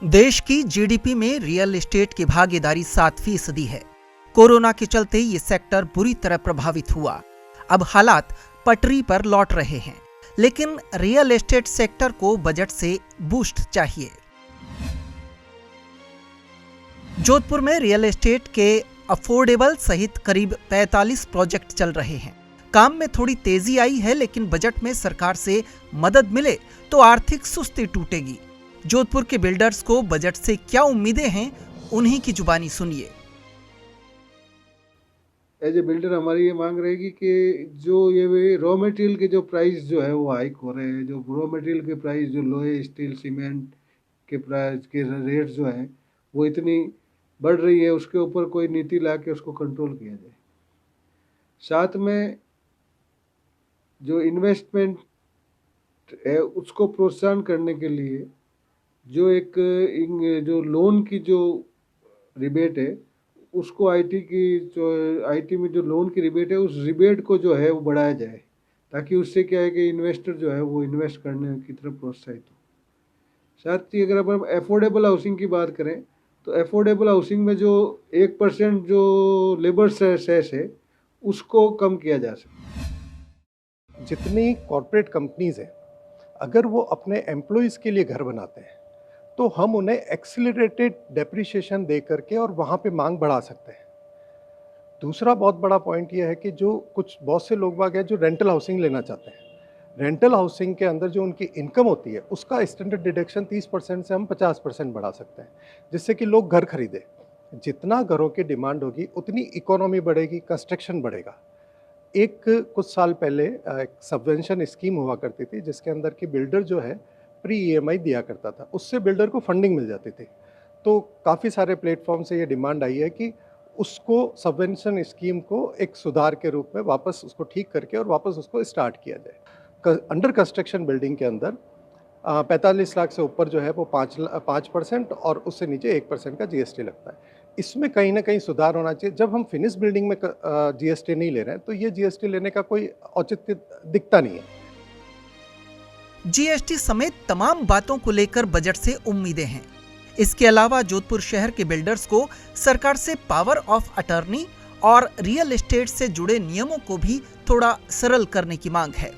देश की जीडीपी में रियल एस्टेट की भागीदारी 7% है। कोरोना के चलते ये सेक्टर बुरी तरह प्रभावित हुआ। अब हालात पटरी पर लौट रहे हैं, लेकिन रियल एस्टेट सेक्टर को बजट से बूस्ट चाहिए। जोधपुर में रियल एस्टेट के अफोर्डेबल सहित करीब 45 प्रोजेक्ट चल रहे हैं। काम में थोड़ी तेजी आई है, लेकिन बजट में सरकार से मदद मिले तो आर्थिक सुस्ती टूटेगी। जोधपुर के बिल्डर्स को बजट से क्या उम्मीदें हैं, उन्हीं की जुबानी सुनिए। एज ए बिल्डर हमारी ये मांग रहेगी कि जो ये रॉ मटेरियल के जो प्राइस जो है वो हाइक हो रहे हैं, जो रॉ मटेरियल के प्राइस जो लोहे, स्टील, सीमेंट के प्राइस के रेट जो है वो इतनी बढ़ रही है, उसके ऊपर कोई नीति ला के उसको कंट्रोल किया जाए। साथ में जो इन्वेस्टमेंट है उसको प्रोत्साहन करने के लिए जो लोन की जो रिबेट है उसको आईटी में जो लोन की रिबेट है उस रिबेट को जो है वो बढ़ाया जाए, ताकि उससे क्या है कि इन्वेस्टर जो है वो इन्वेस्ट करने की तरफ प्रोत्साहित हो। साथ ही अगर हम एफोर्डेबल हाउसिंग की बात करें तो एफोर्डेबल हाउसिंग में जो 1% जो लेबर सेस है उसको कम किया जा सकता। जितनी कॉरपोरेट कंपनीज हैं, अगर वो अपने एम्प्लॉयज़ के लिए घर बनाते हैं तो हम उन्हें एक्सीलरेटेड डेप्रिसिएशन दे करके और वहाँ पे मांग बढ़ा सकते हैं। दूसरा बहुत बड़ा पॉइंट ये है कि बहुत से लोग बाग हैं जो रेंटल हाउसिंग लेना चाहते हैं। रेंटल हाउसिंग के अंदर जो उनकी इनकम होती है उसका स्टैंडर्ड डिडक्शन 30% से हम 50% बढ़ा सकते हैं, जिससे कि लोग घर खरीदें। जितना घरों की डिमांड होगी उतनी इकोनॉमी बढ़ेगी, कंस्ट्रक्शन बढ़ेगा। कुछ साल पहले एक सबवेंशन स्कीम हुआ करती थी जिसके अंदर की बिल्डर जो है प्री ईएमआई दिया करता था, उससे बिल्डर को फंडिंग मिल जाती थी। तो काफ़ी सारे प्लेटफॉर्म से ये डिमांड आई है कि उसको सबवेंशन स्कीम को एक सुधार के रूप में वापस उसको ठीक करके और वापस उसको स्टार्ट किया जाए। अंडर कंस्ट्रक्शन बिल्डिंग के अंदर 45 लाख से ऊपर जो है वो 5% और उससे नीचे 1% का जीएसटी लगता है। इसमें कहीं ना कहीं सुधार होना चाहिए। जब हम फिनिश बिल्डिंग में जीएसटी नहीं ले रहे हैं तो ये जीएसटी लेने का कोई औचित्य दिखता नहीं है। जीएसटी समेत तमाम बातों को लेकर बजट से उम्मीदें हैं। इसके अलावा जोधपुर शहर के बिल्डर्स को सरकार से पावर ऑफ अटॉर्नी और रियल एस्टेट से जुड़े नियमों को भी थोड़ा सरल करने की मांग है।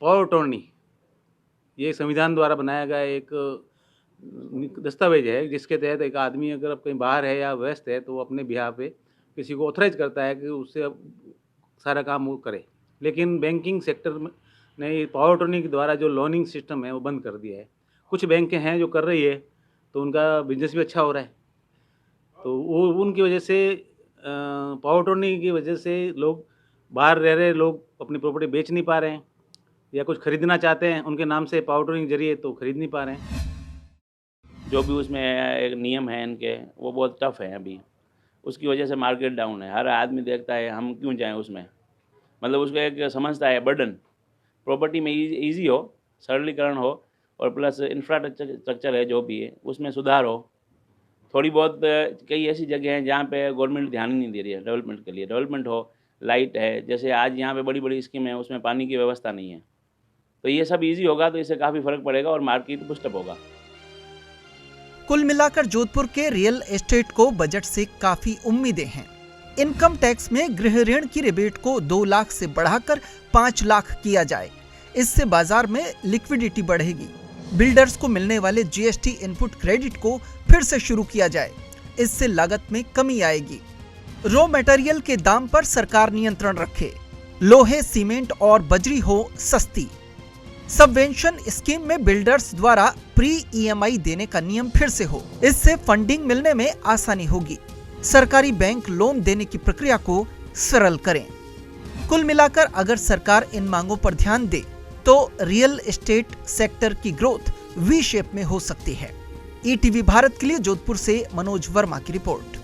पावर अटॉर्नी ये संविधान द्वारा बनाया गया एक दस्तावेज है, जिसके तहत एक आदमी अगर अब कहीं बाहर है या व्यस्त है तो वो अपने बिहार पे किसी को ऑथराइज करता है कि उससे सारा काम वो करे। लेकिन बैंकिंग सेक्टर ने पावर अटॉर्नी के द्वारा जो लोनिंग सिस्टम है वो बंद कर दिया है। कुछ बैंकें हैं जो कर रही है तो उनका बिजनेस भी अच्छा हो रहा है, तो वो उनकी वजह से पावर अटॉर्नी की वजह से लोग बाहर रह रहे लोग अपनी प्रॉपर्टी बेच नहीं पा रहे हैं, या कुछ खरीदना चाहते हैं उनके नाम से पावर अटॉर्नी के जरिए तो खरीद नहीं पा रहे हैं। जो भी उसमें एक नियम है इनके वो बहुत टफ है अभी, उसकी वजह से मार्केट डाउन है। हर आदमी देखता है हम क्यों जाएं उसमें, मतलब उसको एक समझता है बर्डन। प्रॉपर्टी में इजी हो, सरलीकरण हो और प्लस इंफ्रास्ट्रक्चर है जो भी है उसमें सुधार हो। थोड़ी बहुत कई ऐसी जगह हैं जहाँ पे गवर्नमेंट ध्यान ही नहीं दे रही है डेवलपमेंट के लिए। डेवलपमेंट हो, लाइट है, जैसे आज यहाँ पे बड़ी बड़ी स्कीम है उसमें पानी की व्यवस्था नहीं है, तो ये सब इजी होगा तो इससे काफ़ी फर्क पड़ेगा और मार्केट बूस्टअप होगा। कुल मिलाकर जोधपुर के रियल एस्टेट को बजट से काफी उम्मीदें हैं। इनकम टैक्स में गृह ऋण की रिबेट को 2 लाख से बढ़ाकर 5 लाख किया जाए, इससे बाजार में लिक्विडिटी बढ़ेगी। बिल्डर्स को मिलने वाले जीएसटी इनपुट क्रेडिट को फिर से शुरू किया जाए, इससे लागत में कमी आएगी। रॉ मटेरियल के दाम पर सरकार नियंत्रण रखे, लोहे, सीमेंट और बजरी हो सस्ती। सबवेंशन स्कीम में बिल्डर्स द्वारा प्री ईएमआई देने का नियम फिर से हो, इससे फंडिंग मिलने में आसानी होगी। सरकारी बैंक लोन देने की प्रक्रिया को सरल करें। कुल मिलाकर अगर सरकार इन मांगों पर ध्यान दे तो रियल एस्टेट सेक्टर की ग्रोथ वी शेप में हो सकती है। ईटीवी भारत के लिए जोधपुर से मनोज वर्मा की रिपोर्ट।